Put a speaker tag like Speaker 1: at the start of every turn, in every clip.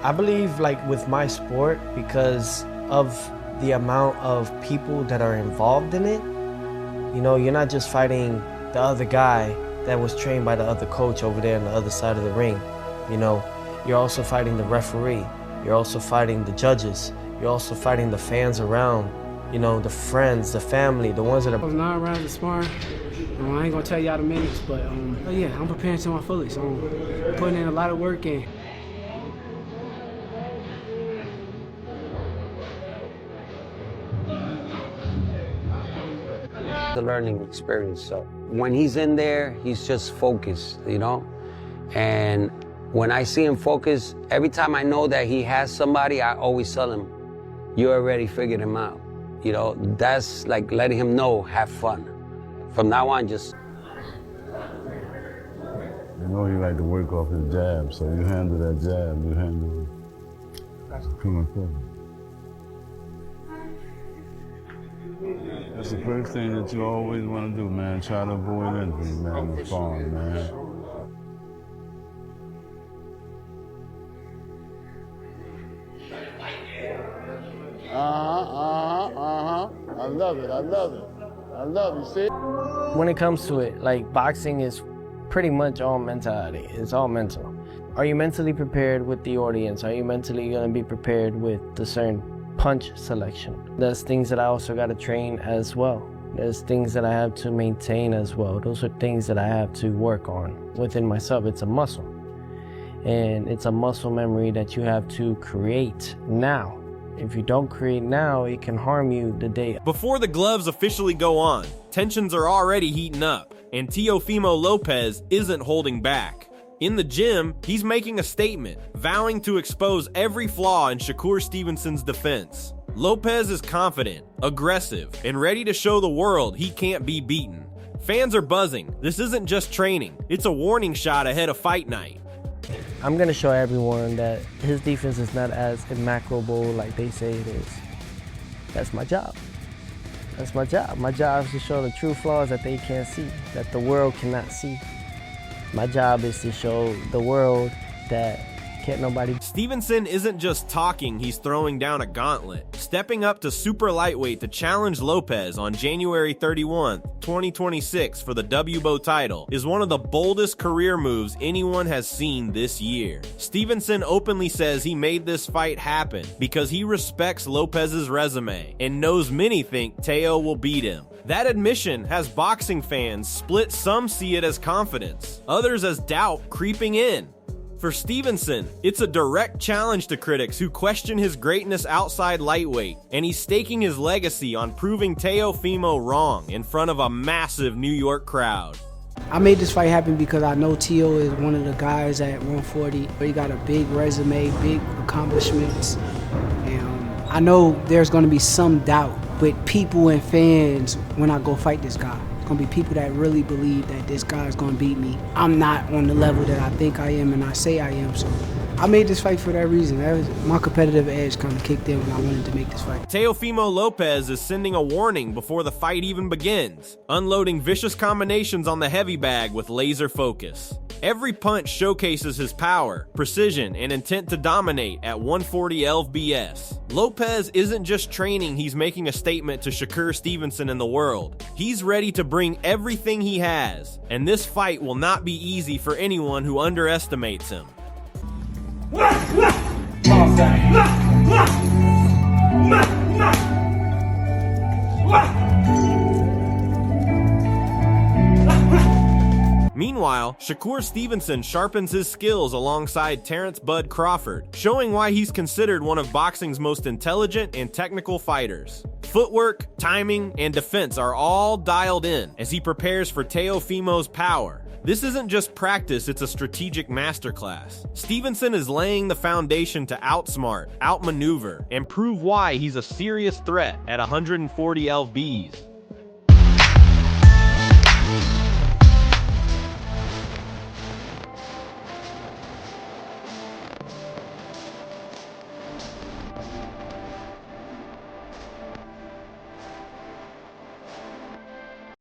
Speaker 1: I believe like with my sport, because of the amount of people that are involved in it, you know, you're not just fighting the other guy that was trained by the other coach over there on the other side of the ring. You know, you're also fighting the referee. You're also fighting the judges. You're also fighting the fans around, you know, the friends, the family, the ones that are...
Speaker 2: I was 9 rounds of sparring. I ain't gonna tell y'all the minutes, but yeah, I'm preparing to my fullest. I'm putting in a lot of work in.
Speaker 3: The learning experience. So when he's in there, he's just focused, you know? And when I see him focus, every time I know that he has somebody, I always tell him, you already figured him out. You know, that's like letting him know, have fun. From now on, just...
Speaker 4: You know he like to work off his jab, so you handle that jab, you handle coming forward. That's the first thing that you always want to do, man. Try to avoid injury, man, in sparring, man. I love it, I love it. I love it, see?
Speaker 1: When it comes to it, like boxing is pretty much all mentality. It's all mental. Are you mentally prepared with the audience? Are you mentally going to be prepared with the certain punch selection? There's things that I also got to train as well. There's things that I have to maintain as well. Those are things that I have to work on within myself. It's a muscle. And it's a muscle memory that you have to create now. If you don't create now, it can harm you the day.
Speaker 5: Before the gloves officially go on, tensions are already heating up, and Teofimo Lopez isn't holding back. In the gym, he's making a statement, vowing to expose every flaw in Shakur Stevenson's defense. Lopez is confident, aggressive, and ready to show the world he can't be beaten. Fans are buzzing. This isn't just training, it's a warning shot ahead of fight night.
Speaker 1: I'm going to show everyone that his defense is not as immaculable like they say it is. That's my job. That's my job. My job is to show the true flaws that they can't see, that the world cannot see. My job is to show the world that can't nobody...
Speaker 5: Stevenson isn't just talking, he's throwing down a gauntlet. Stepping up to super lightweight to challenge Lopez on January 31, 2026 for the WBO title is one of the boldest career moves anyone has seen this year. Stevenson openly says he made this fight happen because he respects Lopez's resume and knows many think Teo will beat him. That admission has boxing fans split. Some see it as confidence, others as doubt creeping in. For Stevenson, it's a direct challenge to critics who question his greatness outside lightweight, and he's staking his legacy on proving Teofimo wrong in front of a massive New York crowd.
Speaker 2: I made this fight happen because I know Teo is one of the guys at 140. He got a big resume, big accomplishments, and I know there's going to be some doubt with people and fans when I go fight this guy. Gonna be people that really believe that this guy's gonna beat me. I'm not on the level that I think I am and I say I am, so I made this fight for that reason. That was my competitive edge kind of kicked in when I wanted to make this fight.
Speaker 5: Teofimo Lopez is sending a warning before the fight even begins, unloading vicious combinations on the heavy bag with laser focus. Every punch showcases his power, precision, and intent to dominate at 140 lbs. Lopez isn't just training, he's making a statement to Shakur Stevenson and the world. He's ready to bring everything he has, and this fight will not be easy for anyone who underestimates him. Meanwhile, Shakur Stevenson sharpens his skills alongside Terrence Bud Crawford, showing why he's considered one of boxing's most intelligent and technical fighters. Footwork, timing, and defense are all dialed in as he prepares for Teofimo's power. This isn't just practice, it's a strategic masterclass. Stevenson is laying the foundation to outsmart, outmaneuver, and prove why he's a serious threat at 140 lbs.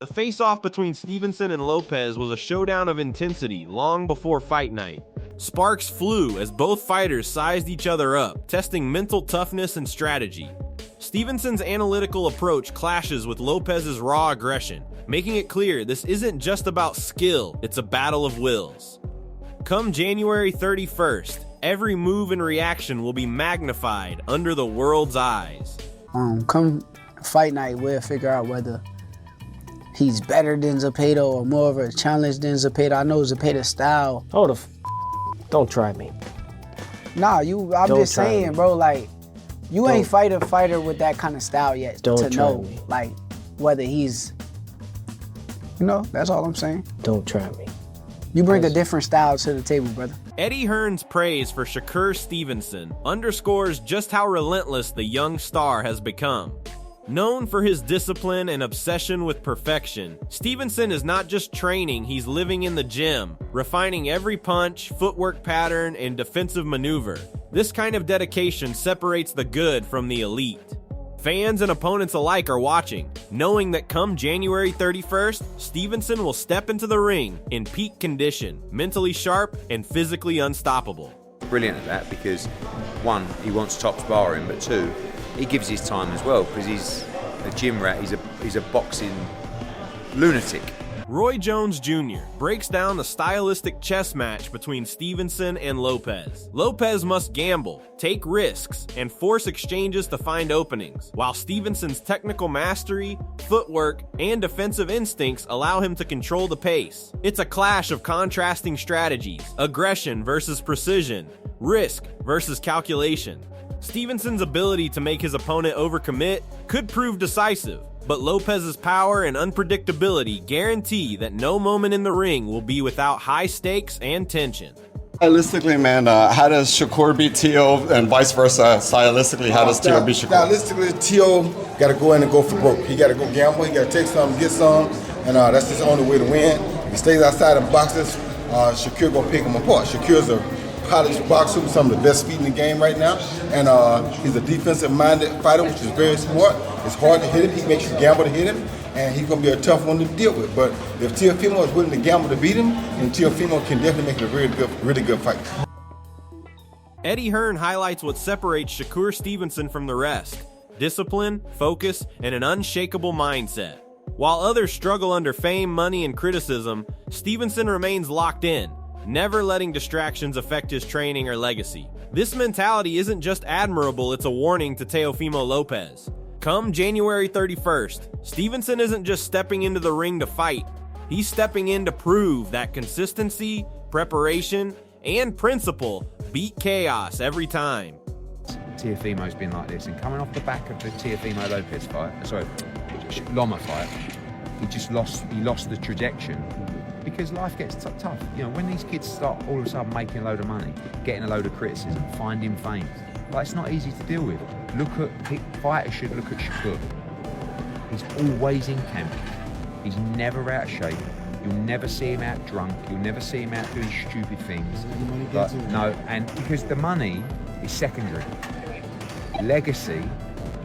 Speaker 5: The face-off between Stevenson and Lopez was a showdown of intensity long before fight night. Sparks flew as both fighters sized each other up, testing mental toughness and strategy. Stevenson's analytical approach clashes with Lopez's raw aggression, making it clear this isn't just about skill, it's a battle of wills. Come January 31st, every move and reaction will be magnified under the world's eyes.
Speaker 2: Come fight night, we'll figure out whether he's better than Zepeda or more of a challenge than Zepeda. I know Zepeda's style.
Speaker 1: Don't try me.
Speaker 2: Nah, I'm just saying, bro, like, you ain't fight a fighter with that kind of style yet to know, like, whether he's, that's all I'm saying.
Speaker 1: Don't try me.
Speaker 2: You bring a different style to the table, brother.
Speaker 5: Eddie Hearn's praise for Shakur Stevenson underscores just how relentless the young star has become. Known for his discipline and obsession with perfection, Stevenson is not just training, he's living in the gym, refining every punch, footwork pattern, and defensive maneuver. This kind of dedication separates the good from the elite. Fans and opponents alike are watching, knowing that come January 31st, Stevenson will step into the ring in peak condition, mentally sharp and physically unstoppable.
Speaker 6: Brilliant at that because, one, he wants top sparring, but two, he gives his time as well because he's a gym rat, he's a boxing lunatic.
Speaker 5: Roy Jones Jr. breaks down the stylistic chess match between Stevenson and Lopez. Lopez must gamble, take risks, and force exchanges to find openings, while Stevenson's technical mastery, footwork, and defensive instincts allow him to control the pace. It's a clash of contrasting strategies, aggression versus precision, risk versus calculation. Stevenson's ability to make his opponent overcommit could prove decisive, but Lopez's power and unpredictability guarantee that no moment in the ring will be without high stakes and tension.
Speaker 7: Stylistically, man, how does Shakur beat Teo and vice versa? Stylistically, how does Teo beat Shakur?
Speaker 8: Stylistically, Teo got to go in and go for broke. He got to go gamble, he got to take some, get some, and that's his only way to win. If he stays outside of boxes, Shakur going to pick him apart. Shakur's a polished boxer with some of the best feet in the game right now, and he's a defensive-minded fighter, which is very smart. It's hard to hit him. He makes you gamble to hit him, and he's going to be a tough one to deal with. But if Teofimo is willing to gamble to beat him, then Teofimo can definitely make it a really good fight.
Speaker 5: Eddie Hearn highlights what separates Shakur Stevenson from the rest: discipline, focus, and an unshakable mindset. While others struggle under fame, money, and criticism, Stevenson remains locked in, never letting distractions affect his training or legacy. This mentality isn't just admirable, it's a warning to Teofimo Lopez. Come January 31st, Stevenson isn't just stepping into the ring to fight, he's stepping in to prove that consistency, preparation, and principle beat chaos every time.
Speaker 6: Teofimo's been like this, and coming off the back of the Teofimo Lopez Loma fight, he lost the trajectory. Because life gets tough. When these kids start all of a sudden making a load of money, getting a load of criticism, finding fame, it's not easy to deal with. Fighters should look at Shakur. He's always in camp. He's never out of shape. You'll never see him out drunk. You'll never see him out doing stupid things. And because the money is secondary. Legacy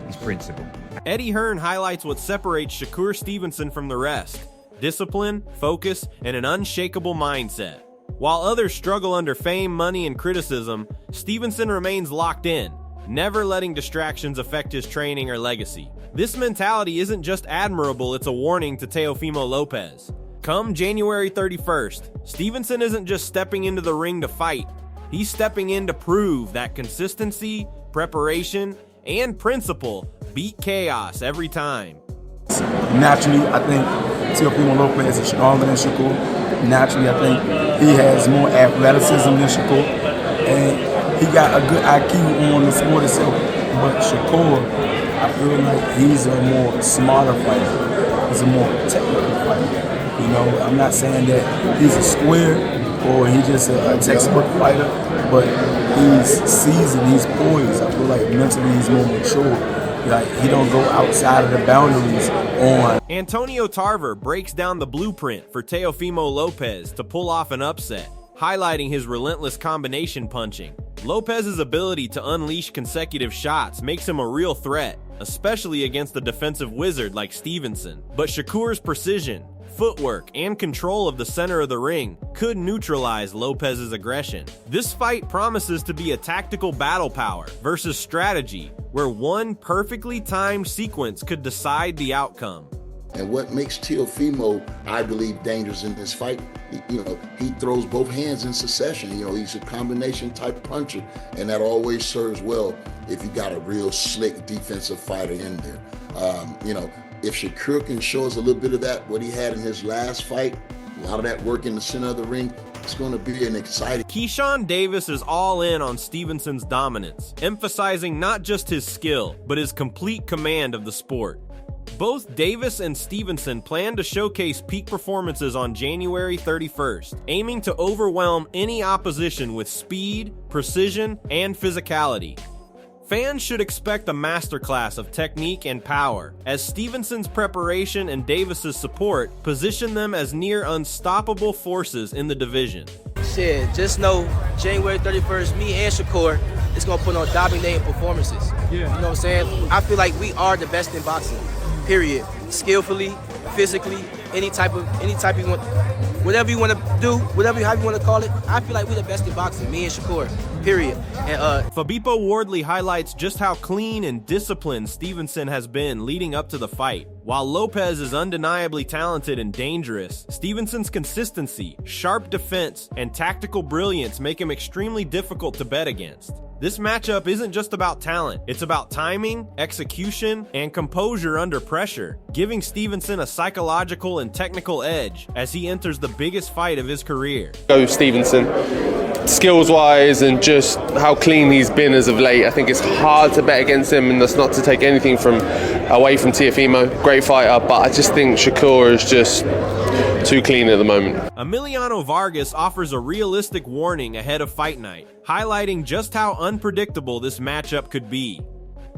Speaker 6: is principle.
Speaker 5: Eddie Hearn highlights what separates Shakur Stevenson from the rest: discipline, focus, and an unshakable mindset. While others struggle under fame, money, and criticism, Stevenson remains locked in, never letting distractions affect his training or legacy. This mentality isn't just admirable, it's a warning to Teofimo Lopez. Come January 31st, Stevenson isn't just stepping into the ring to fight, he's stepping in to prove that consistency, preparation, and principle beat chaos every time.
Speaker 9: Naturally, I think Teofimo Lopez is stronger than Shakur. Naturally, I think he has more athleticism than Shakur. And he got a good IQ on the sport itself. But Shakur, I feel like he's a more smarter fighter. He's a more technical fighter. I'm not saying that he's a square or he's just a textbook fighter, but he's seasoned, he's poised. I feel like mentally he's more mature. He don't go outside of the boundaries on.
Speaker 5: Antonio Tarver breaks down the blueprint for Teofimo Lopez to pull off an upset, highlighting his relentless combination punching. Lopez's ability to unleash consecutive shots makes him a real threat, especially against a defensive wizard like Stevenson. But Shakur's precision, footwork, and control of the center of the ring could neutralize Lopez's aggression. This fight promises to be a tactical battle power versus strategy, where one perfectly timed sequence could decide the outcome.
Speaker 10: And what makes Teofimo, I believe, dangerous in this fight, he throws both hands in succession. He's a combination type puncher, and that always serves well if you got a real slick defensive fighter in there. If Shakur can show us a little bit of that, what he had in his last fight, a lot of that work in the center of the ring, it's going to be an exciting.
Speaker 5: Keyshawn Davis is all in on Stevenson's dominance, emphasizing not just his skill, but his complete command of the sport. Both Davis and Stevenson plan to showcase peak performances on January 31st, aiming to overwhelm any opposition with speed, precision, and physicality. Fans should expect a masterclass of technique and power, as Stevenson's preparation and Davis's support position them as near unstoppable forces in the division.
Speaker 11: Shit, just know January 31st, me and Shakur is going to put on dominating performances. You know what I'm saying? I feel like we are the best in boxing, period. Skillfully, physically, any type you want, whatever you want to do, however you want to call it, I feel like we're the best in boxing, me and Shakur, period. And
Speaker 5: Fabipo Wardley highlights just how clean and disciplined Stevenson has been leading up to the fight. While Lopez is undeniably talented and dangerous, Stevenson's consistency, sharp defense, and tactical brilliance make him extremely difficult to bet against. This matchup isn't just about talent, it's about timing, execution, and composure under pressure, giving Stevenson a psychological and technical edge as he enters the biggest fight of his career.
Speaker 12: Go Stevenson. Skills-wise and just how clean he's been as of late, I think it's hard to bet against him, and that's not to take anything away from Teofimo. Great fighter, but I just think Shakur is just too clean at the moment.
Speaker 5: Emiliano Vargas offers a realistic warning ahead of fight night, highlighting just how unpredictable this matchup could be.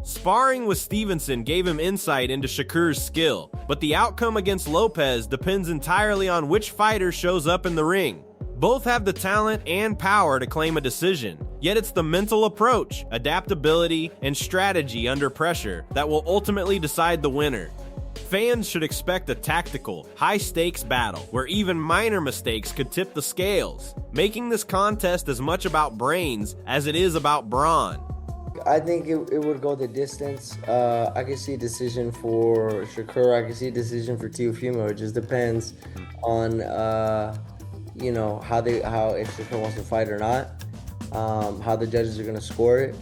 Speaker 5: Sparring with Stevenson gave him insight into Shakur's skill, but the outcome against Lopez depends entirely on which fighter shows up in the ring. Both have the talent and power to claim a decision, yet it's the mental approach, adaptability, and strategy under pressure that will ultimately decide the winner. Fans should expect a tactical, high-stakes battle where even minor mistakes could tip the scales, making this contest as much about brains as it is about brawn.
Speaker 13: I think it would go the distance. I can see a decision for Shakur. I can see a decision for Teofimo. It just depends on how if Shakur wants to fight or not, how the judges are going to score it.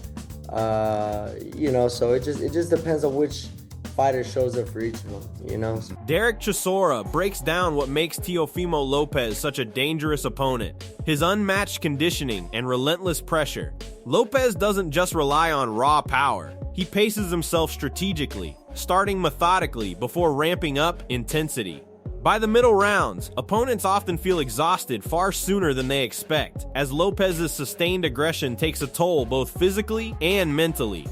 Speaker 13: So it just depends on which fighter shows up for each of them,
Speaker 5: Derek Chisora breaks down what makes Teofimo Lopez such a dangerous opponent. His unmatched conditioning and relentless pressure. Lopez doesn't just rely on raw power. He paces himself strategically, starting methodically before ramping up intensity. By the middle rounds, opponents often feel exhausted far sooner than they expect, as Lopez's sustained aggression takes a toll both physically and mentally.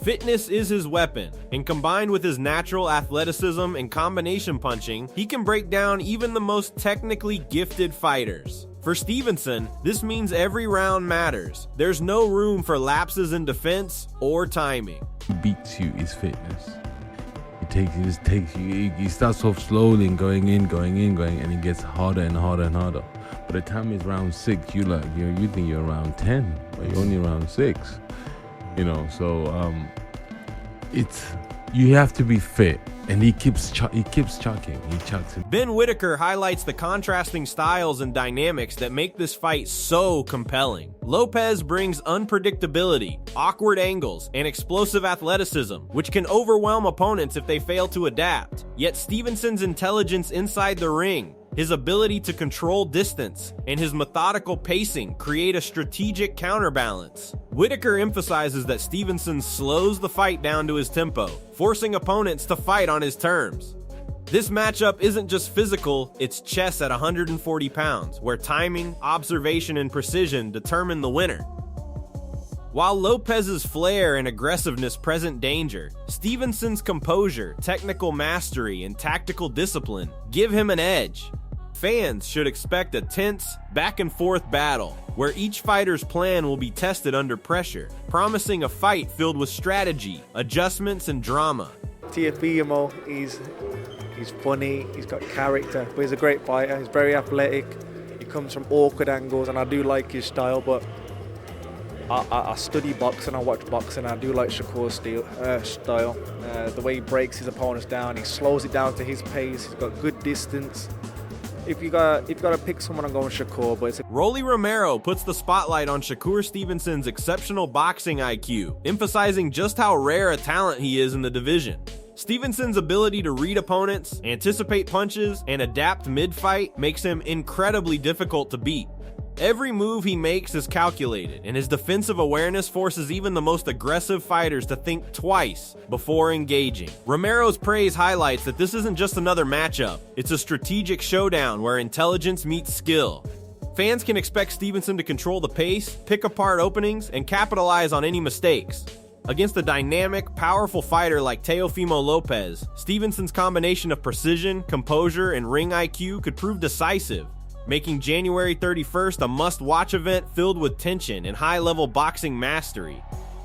Speaker 5: Fitness is his weapon, and combined with his natural athleticism and combination punching, he can break down even the most technically gifted fighters. For Stevenson, this means every round matters. There's no room for lapses in defense or timing.
Speaker 14: What beats you is fitness. He starts off slowly and going in, and it gets harder and harder and harder. By the time it's round 6, you think you're around 10, but you're only around 6. You have to be fit, and he keeps chucking. He chucks him.
Speaker 5: Ben Whitaker highlights the contrasting styles and dynamics that make this fight so compelling. Lopez brings unpredictability, awkward angles, and explosive athleticism, which can overwhelm opponents if they fail to adapt. Yet Stevenson's intelligence inside the ring, his ability to control distance, and his methodical pacing create a strategic counterbalance. Whitaker emphasizes that Stevenson slows the fight down to his tempo, forcing opponents to fight on his terms. This matchup isn't just physical, it's chess at 140 pounds, where timing, observation, and precision determine the winner. While Lopez's flair and aggressiveness present danger, Stevenson's composure, technical mastery, and tactical discipline give him an edge. Fans should expect a tense, back-and-forth battle, where each fighter's plan will be tested under pressure, promising a fight filled with strategy, adjustments, and drama.
Speaker 15: Teofimo is He's funny, he's got character, but he's a great fighter. He's very athletic. He comes from awkward angles, and I do like his style, but I study boxing, I watch boxing, I do like Shakur's style. The way he breaks his opponents down, he slows it down to his pace, he's got good distance. If you got to pick someone, I'm going Shakur, but
Speaker 5: Rolly Romero puts the spotlight on Shakur Stevenson's exceptional boxing IQ, emphasizing just how rare a talent he is in the division. Stevenson's ability to read opponents, anticipate punches, and adapt mid-fight makes him incredibly difficult to beat. Every move he makes is calculated, and his defensive awareness forces even the most aggressive fighters to think twice before engaging. Romero's praise highlights that this isn't just another matchup, it's a strategic showdown where intelligence meets skill. Fans can expect Stevenson to control the pace, pick apart openings, and capitalize on any mistakes. Against a dynamic, powerful fighter like Teofimo Lopez, Stevenson's combination of precision, composure, and ring IQ could prove decisive, making January 31st a must-watch event filled with tension and high-level boxing mastery.